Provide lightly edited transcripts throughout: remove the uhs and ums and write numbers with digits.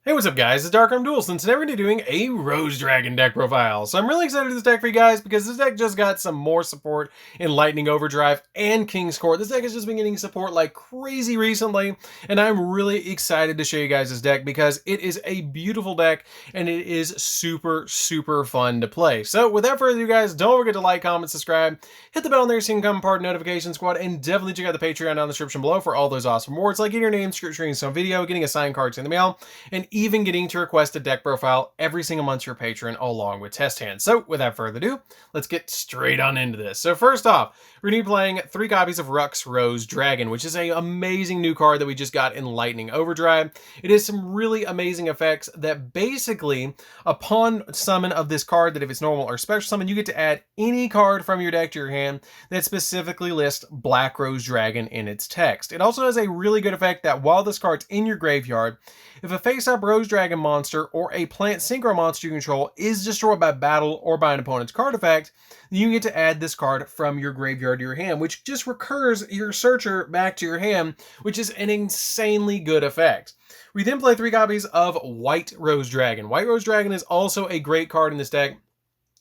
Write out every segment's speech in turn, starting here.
Hey, what's up guys, it's DarkArmedDuelist, and today we're going to be doing a Rose Dragon deck profile. So I'm really excited for this deck for you guys because this deck just got some more support in Lightning Overdrive and King's Court. This deck has just been getting support like crazy recently, and I'm really excited to show you guys this deck because it is a beautiful deck and it is super fun to play. So without further ado guys, don't forget to like, comment, subscribe, hit the bell on there so you can become part of the notification squad, and definitely check out the Patreon down in the description below for all those awesome rewards like getting your name, screening some video, getting a signed cards in the mail, and even getting to request a deck profile every single month to your patron along with test hands. So without further ado, let's get straight on into this. So first off, we're going to be playing 3 copies of Rux Rose Dragon, which is an amazing new card that we just got in Lightning Overdrive. It has some really amazing effects that basically, upon summon of this card, that if it's normal or special summon, you get to add any card from your deck to your hand that specifically lists Black Rose Dragon in its text. It also has a really good effect that while this card's in your graveyard, if a face-up Rose Dragon monster or a plant synchro monster you control is destroyed by battle or by an opponent's card effect, then you get to add this card from your graveyard to your hand, which just recurs your searcher back to your hand, which is an insanely good effect. We then play 3 copies of White Rose Dragon. White Rose Dragon is also a great card in this deck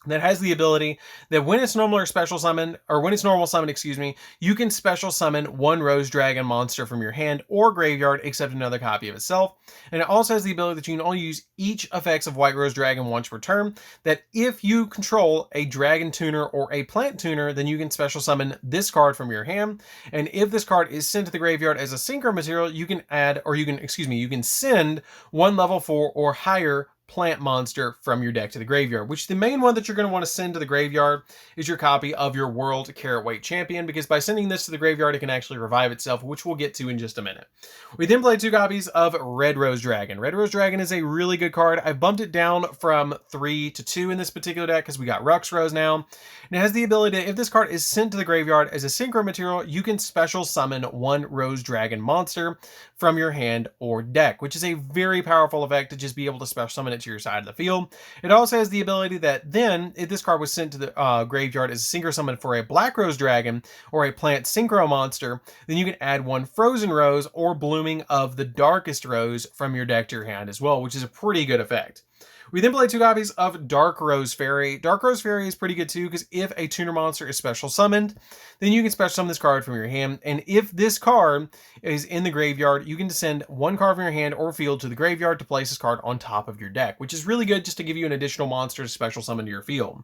that has the ability that when it's normal or special summoned, or when it's normal summoned, excuse me, you can special summon 1 Rose Dragon monster from your hand or graveyard except another copy of itself. And it also has the ability that you can only use each effects of White Rose Dragon once per turn, that if you control a Dragon Tuner or a Plant Tuner, then you can special summon this card from your hand. And if this card is sent to the graveyard as a synchro material, you can add, or you can send 1 level 4 or higher plant monster from your deck to the graveyard, which the main one that you're going to want to send to the graveyard is your copy of your World Carrot Weight Champion, because by sending this to the graveyard it can actually revive itself, which we'll get to in just a minute. We then play 2 copies of Red Rose Dragon. Red Rose Dragon is a really good card. I've bumped it down from 3 to 2 in this particular deck because we got Rux Rose now, and it has the ability that if this card is sent to the graveyard as a synchro material, you can special summon 1 Rose Dragon monster from your hand or deck, which is a very powerful effect to just be able to special summon it to your side of the field. It also has the ability that then, if this card was sent to the graveyard as a synchro summon for a Black Rose Dragon or a plant synchro monster, then you can add 1 Frozen Rose or Blooming of the Darkest Rose from your deck to your hand as well, which is a pretty good effect. We then play 2 copies of Dark Rose Fairy. Dark Rose Fairy is pretty good too, because if a tuner monster is special summoned, then you can special summon this card from your hand. And if this card is in the graveyard, you can send 1 card from your hand or field to the graveyard to place this card on top of your deck, which is really good just to give you an additional monster to special summon to your field.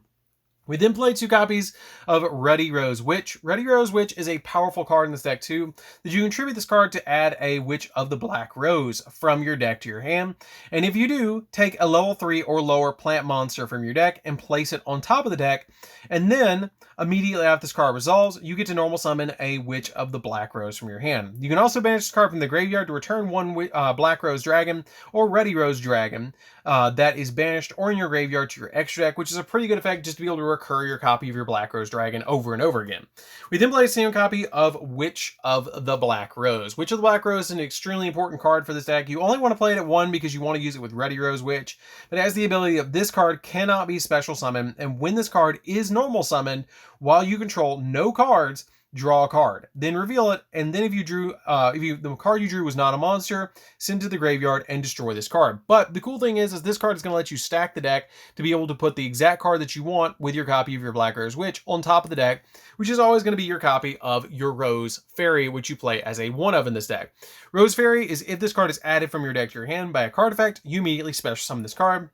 We then play 2 copies of Ruddy Rose Witch. Ruddy Rose Witch is a powerful card in this deck too, that you contribute this card to add a Witch of the Black Rose from your deck to your hand. And if you do, take a level 3 or lower plant monster from your deck and place it on top of the deck, and then immediately after this card resolves, you get to normal summon a Witch of the Black Rose from your hand. You can also banish this card from the graveyard to return 1 Black Rose Dragon or Ruddy Rose Dragon that is banished or in your graveyard to your extra deck, which is a pretty good effect just to be able to recur your copy of your Black Rose Dragon over and over again. We then play a single copy of Witch of the Black Rose. Witch of the Black Rose is an extremely important card for this deck. You only want to play it at 1 because you want to use it with Ruddy Rose Witch, but it has the ability of this card cannot be special summoned, and when this card is normal summoned, while you control no cards, draw a card, then reveal it, and then if the card you drew was not a monster, send it to the graveyard and destroy this card. But the cool thing is this card is going to let you stack the deck to be able to put the exact card that you want with your copy of your Black Rose Witch on top of the deck, which is always going to be your copy of your Rose Fairy, which you play as a 1 of in this deck. Rose Fairy is if this card is added from your deck to your hand by a card effect, you immediately special summon this card.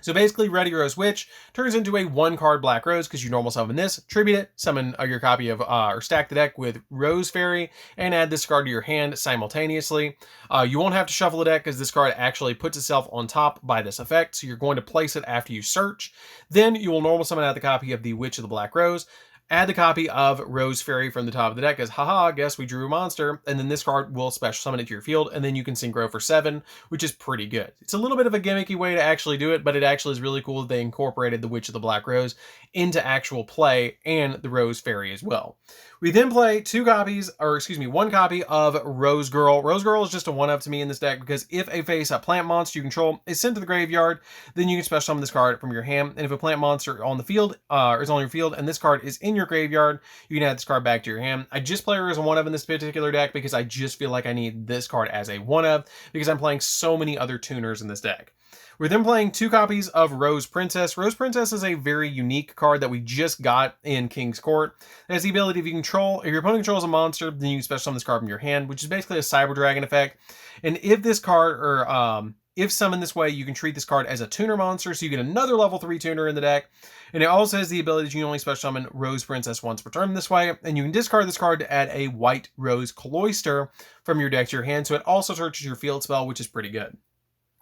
So basically, Ruddy Rose Witch turns into a 1-card Black Rose because you normal summon this, tribute it, summon your copy of, or stack the deck with Rose Fairy, and add this card to your hand simultaneously. You won't have to shuffle the deck because this card actually puts itself on top by this effect, so you're going to place it after you search. Then you will normal summon out the copy of the Witch of the Black Rose, add the copy of Rose Fairy from the top of the deck as, haha, guess we drew a monster, and then this card will special summon it to your field, and then you can synchro for 7, which is pretty good. It's a little bit of a gimmicky way to actually do it, but it actually is really cool that they incorporated the Witch of the Black Rose into actual play, and the Rose Fairy as well. We then play 1 copy of Rose Girl. Rose Girl is just a 1-up to me in this deck because if a face-up plant monster you control is sent to the graveyard, then you can special summon this card from your hand, and if a plant monster on the field is on your field and this card is in your your graveyard, you can add this card back to your hand. I just play her as a 1-of in this particular deck because I just feel like I need this card as a 1-of because I'm playing so many other tuners in this deck. We're then playing 2 copies of Rose Princess. Rose Princess is a very unique card that we just got in King's Court. It has the ability, if your opponent controls a monster, then you can special summon this card from your hand, which is basically a Cyber Dragon effect. And if this card, or if summoned this way, you can treat this card as a tuner monster, so you get another level 3 tuner in the deck. And it also has the ability that you can only special summon Rose Princess once per turn this way, and you can discard this card to add a White Rose Cloister from your deck to your hand, so it also searches your field spell, which is pretty good.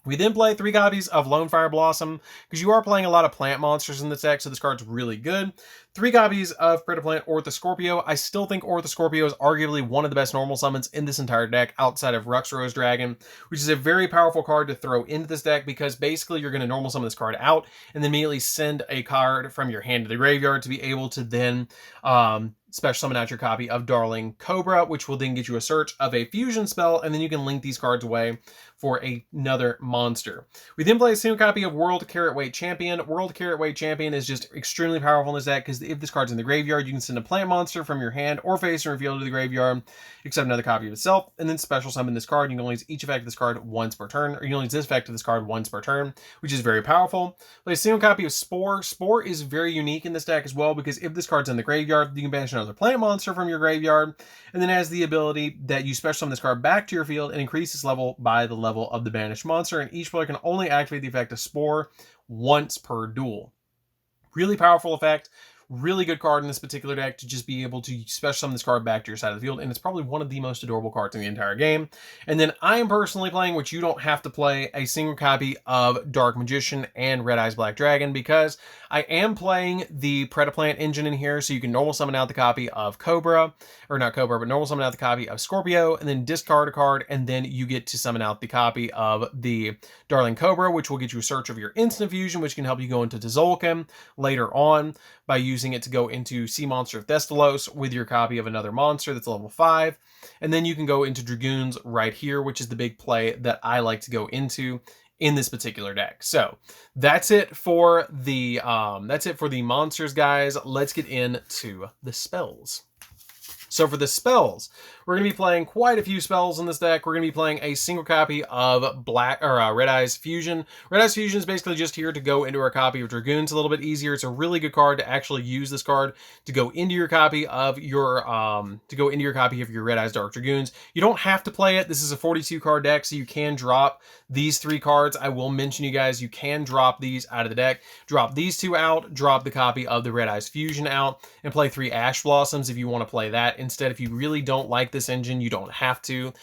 We then play 3 copies of Lone Fire Blossom, because you are playing a lot of plant monsters in this deck, so this card's really good. 3 copies of Predaplant Orthoscorpio. I still think Orthoscorpio is arguably one of the best normal summons in this entire deck, outside of Rux Rose Dragon, which is a very powerful card to throw into this deck, because basically you're going to normal summon this card out, and then immediately send a card from your hand to the graveyard to be able to then special summon out your copy of Darling Cobra, which will then get you a search of a fusion spell, and then you can link these cards away for another monster. We then play a single copy of World Carrot Weight Champion. World Carrot Weight Champion is just extremely powerful in this deck, because if this card's in the graveyard, you can send a plant monster from your hand or face and reveal to the graveyard, except another copy of itself, and then special summon this card. You can only use each effect of this card once per turn, or you can only use this effect of this card once per turn, which is very powerful. Play a single copy of Spore. Spore is very unique in this deck as well, because if this card's in the graveyard, you can banish another plant monster from your graveyard, and then has the ability that you special summon this card back to your field and increase its level by the level of the banished monster, and each player can only activate the effect of Spore once per duel. Really powerful effect. Really good card in this particular deck to just be able to special summon this card back to your side of the field, and it's probably one of the most adorable cards in the entire game. And then I am personally playing, which you don't have to play, a single copy of Dark Magician and Red Eyes Black Dragon, because I am playing the Predaplant engine in here, so you can normal summon out the copy of Cobra, or not Cobra, but normal summon out the copy of Scorpio, and then discard a card, and then you get to summon out the copy of the Darling Cobra, which will get you a search of your instant fusion, which can help you go into Tzolk'in later on by using it to go into Sea Monster of Thestalos with your copy of another monster that's level 5. And then you can go into Dragoons right here, which is the big play that I like to go into in this particular deck. So that's it for the monsters, guys. Let's get into the spells. So for the spells, we're going to be playing quite a few spells in this deck. We're going to be playing a single copy of Red Eyes Fusion. Red Eyes Fusion is basically just here to go into our copy of Dragoons a little bit easier. It's a really good card to actually use this card to go into your copy of your Red Eyes Dark Dragoons. You don't have to play it. This is a 42 card deck, so you can drop these 3 cards. I will mention, you guys, you can drop these out of the deck. Drop these 2 out, drop the copy of the Red Eyes Fusion out, and play 3 Ash Blossoms if you want to play that instead. If you really don't like this engine, you don't have to,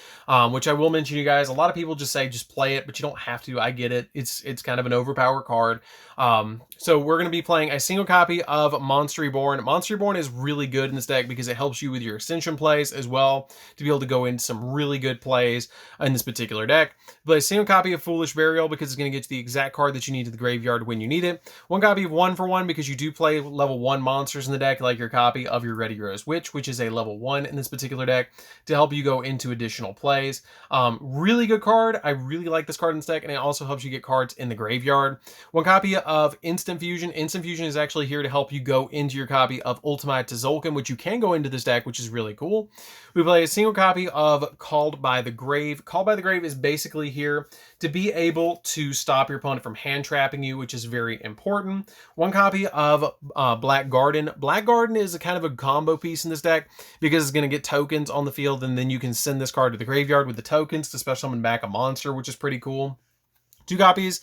which I will mention, you guys, a lot of people just say just play it, but you don't have to. I get it. It's kind of an overpowered card. So we're going to be playing a single copy of Monster Reborn. Monster Reborn is really good in this deck because it helps you with your extension plays as well, to be able to go into some really good plays in this particular deck. Play a single copy of Foolish Burial because it's going to get you the exact card that you need to the graveyard when you need it. 1 copy of 1 for 1 because you do play level 1 monsters in the deck, like your copy of your Ready Rose Witch, which is a level 1 in this particular deck, to help you go into additional plays. Really good card. I really like this card in this deck, and it also helps you get cards in the graveyard. 1 copy of Instant Fusion. Instant Fusion is actually here to help you go into your copy of Ultimate Tzolk'in, which you can go into this deck, which is really cool. We play a single copy of Called by the Grave. Called by the Grave is basically here to be able to stop your opponent from hand trapping you, which is very important. 1 copy of Black Garden. Black Garden is a kind of a combo piece in this deck because it's going to get tokens on the field, and then you can send this card to the graveyard with the tokens to special summon back a monster, which is pretty cool. 3 copies,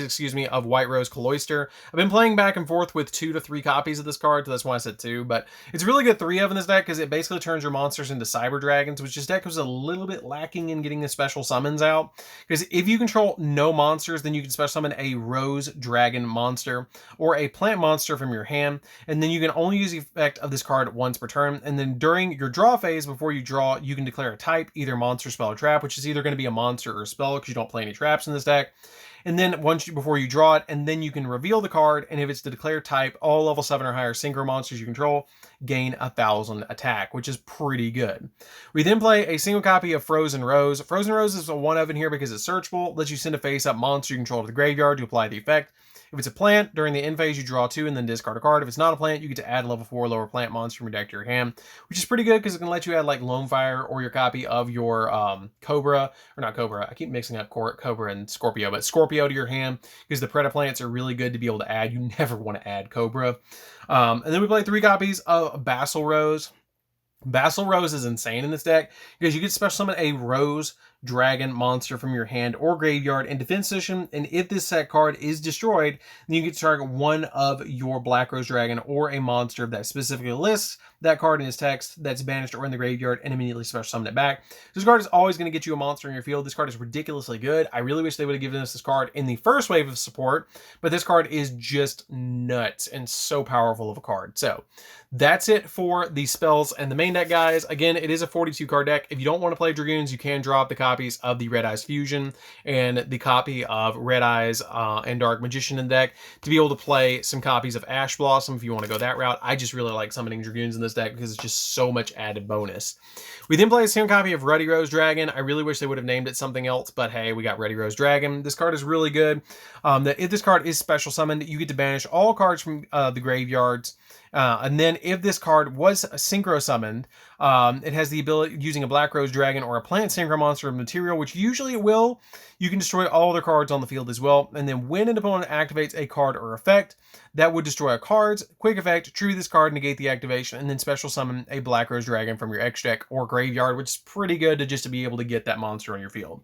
excuse me, of White Rose Cloister. I've been playing back and forth with 2 to 3 copies of this card, so that's why I said 2, but it's really good 3 of in this deck because it basically turns your monsters into Cyber Dragons, which this deck was a little bit lacking in getting the special summons out. Because if you control no monsters, then you can special summon a Rose Dragon monster or a plant monster from your hand, and then you can only use the effect of this card once per turn, and then during your draw phase, before you draw, you can declare a type, either monster, spell, or trap, which is either going to be a monster or a spell because you don't play any traps in this deck. And then before you draw it, and then you can reveal the card, and if it's the declared type, all level 7 or higher synchro monsters you control gain 1,000 attack, which is pretty good. We then play a single copy of Frozen Rose. Frozen Rose is a 1-of in here because it's searchable, lets you send a face-up monster you control to the graveyard to apply the effect. If it's a plant, during the end phase, you draw 2 and then discard a card. If it's not a plant, you get to add a level 4 lower plant monster from your deck to your hand, which is pretty good because it can let you add like Lone Fire or your copy of your Cobra, or not Cobra, I keep mixing up Cobra and Scorpio, but Scorpio to your hand, because the Preda plants are really good to be able to add. You never want to add Cobra. And then we play 3 copies of Basil Rose. Basil Rose is insane in this deck because you can special summon a Rose Dragon monster from your hand or graveyard in defense position, and if this set card is destroyed, then you get to target one of your Black Rose Dragon or a monster that specifically lists that card in its text that's banished or in the graveyard and immediately special summon it back. This card is always going to get you a monster in your field. This card is ridiculously good. I really wish they would have given us this card in the first wave of support, but this card is just nuts and so powerful of a card. So that's it for the spells and the main deck, guys. Again, it is a 42 card deck. If you don't want to play Dragoons, you can drop the copies of the Red Eyes Fusion and the copy of Red Eyes and Dark Magician in the deck to be able to play some copies of Ash Blossom if you want to go that route. I just really like summoning Dragoons in this deck because it's just so much added bonus. We then play the same copy of Ruddy Rose Dragon. I really wish they would have named it something else, but hey, we got Ruddy Rose Dragon. This card is really good. If this card is special summoned, you get to banish all cards from the graveyards. And then if this card was synchro summoned, it has the ability, using a Black Rose Dragon or a plant synchro monster of material, which usually it will, you can destroy all other cards on the field as well. And then when an opponent activates a card or effect that would destroy a card's quick effect, trigger this card, negate the activation, and then special summon a Black Rose Dragon from your X deck or graveyard, which is pretty good to be able to get that monster on your field.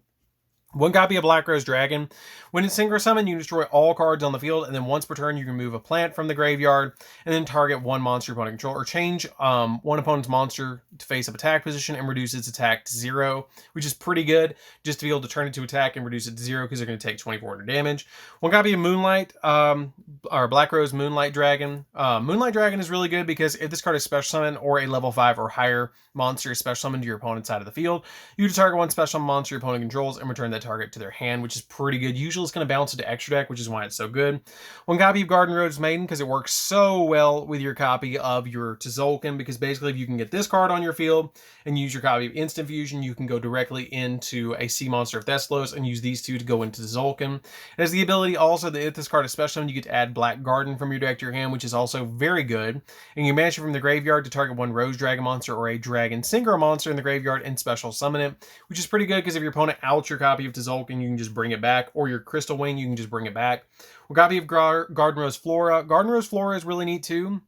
1 copy of Black Rose Dragon. When it's synchro summoned, you can destroy all cards on the field, and then once per turn, you can move a plant from the graveyard, and then target 1 monster your opponent control, or change 1 opponent's monster to face up attack position and reduce its attack to 0, which is pretty good, just to be able to turn it to attack and reduce it to 0, because they're going to take 2400 damage. 1 copy of Moonlight, or Black Rose Moonlight Dragon. Moonlight Dragon is really good because if this card is special summon or a level 5 or higher monster is special summoned to your opponent's side of the field, you can target 1 special monster your opponent controls and return that target to their hand, which is pretty good. Usually it's going to bounce into extra deck, which is why it's so good. 1 copy of Garden Rose Maiden, because it works so well with your copy of your Tzolk'in, because basically if you can get this card on your field and use your copy of Instant Fusion, you can go directly into a Sea Monster of Thessalos and use these 2 to go into Tzolk'in. It has the ability also that if this card is special summoned, you get to add Black Garden from your deck to your hand, which is also very good. And you can banish it from the graveyard to target 1 Rose Dragon monster or a Dragon Synchro monster in the graveyard and special summon it, which is pretty good because if your opponent outs your copy of Tzolk'in, you can just bring it back, or your Crystal Wing, you can just bring it back. 1 copy of Garden Rose Flora. Garden Rose Flora is really neat too.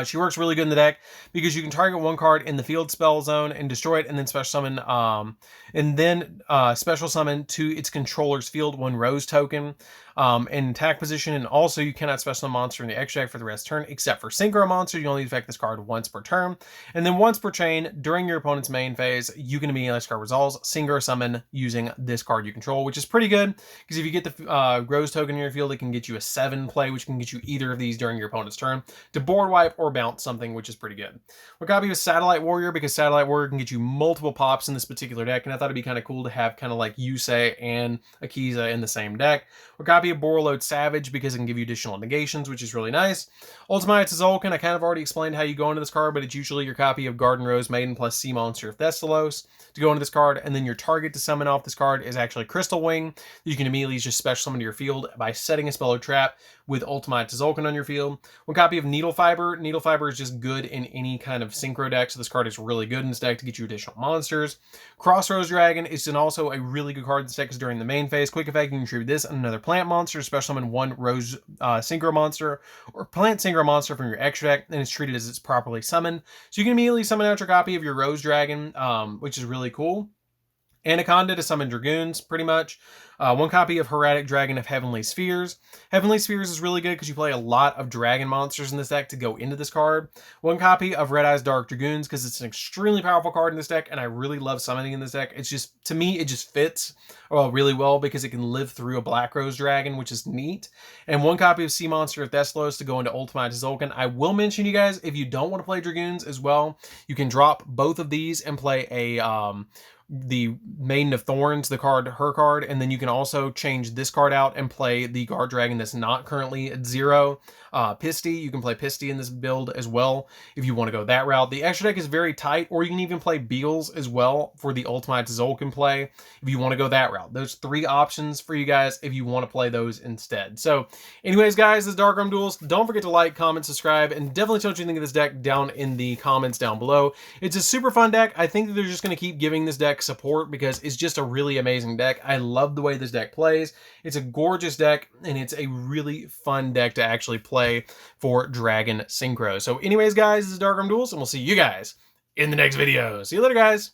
She works really good in the deck because you can target 1 card in the field spell zone and destroy it, and then special summon to its controller's field 1 Rose token in attack position. And also you cannot special summon monster in the X deck for the rest of the turn, except for Synchro monster. You only affect this card once per turn, and then once per chain during your opponent's main phase, you can immediately this card resolves Synchro summon using this card you control, which is pretty good because if you get the Rose token in your field, it can get you a 7 play, which can get you either of these during your opponent's turn to board wipe or bounce something, which is pretty good. 1 copy of Satellite Warrior, because Satellite Warrior can get you multiple pops in this particular deck, and I thought it'd be kind of cool to have kind of like Yusei and Akiza in the same deck. 1 copy of Borreload Savage, because it can give you additional negations, which is really nice. Ultimate Tzolk'in, I kind of already explained how you go into this card, but it's usually your copy of Garden Rose Maiden plus Sea Monster of Thessalos to go into this card, and then your target to summon off this card is actually Crystal Wing. You can immediately just special summon to your field by setting a spell or trap with Ultimate Tzolk'in on your field. 1 copy of Needle Fiber. Needle Fiber is just good in any kind of synchro deck, so this card is really good in this deck to get you additional monsters. Crossroads Dragon is also a really good card in this deck because during the main phase, quick effect, you can tribute this and another plant monster, special summon 1 Rose synchro monster or plant synchro monster from your extra deck, and it's treated as it's properly summoned. So you can immediately summon out your copy of your Rose Dragon, which is really cool. Anaconda to summon Dragoons, pretty much. 1 copy of Hieratic Dragon of Heavenly Spheres. Heavenly Spheres is really good because you play a lot of dragon monsters in this deck to go into this card. 1 copy of Red Eyes Dark Dragoons, because it's an extremely powerful card in this deck, and I really love summoning in this deck. It's just, to me, it just fits really well because it can live through a Black Rose Dragon, which is neat. And 1 copy of Sea Monster of Thessalos to go into Ultimate Tzolk'in. I will mention, you guys, if you don't want to play Dragoons as well, you can drop both of these and play a the Maiden of Thorns, the card, her card, and then you can also change this card out and play the Guard Dragon that's not currently at 0. Pisty, you can play Pisty in this build as well if you want to go that route. The extra deck is very tight, or you can even play Beals as well for the Ultimate Zolkin play if you want to go that route. Those 3 options for you guys if you want to play those instead. So anyways, guys, this is Dark Armed Duelist. Don't forget to like, comment, subscribe, and definitely tell what you think of this deck down in the comments down below. It's a super fun deck. I think that they're just going to keep giving this deck support because it's just a really amazing deck. I love the way this deck plays. It's a gorgeous deck, and it's a really fun deck to actually play for Dragon Synchro. So anyways, guys, this is Dark Armed Duelist, and we'll see you guys in the next video. See you later, guys.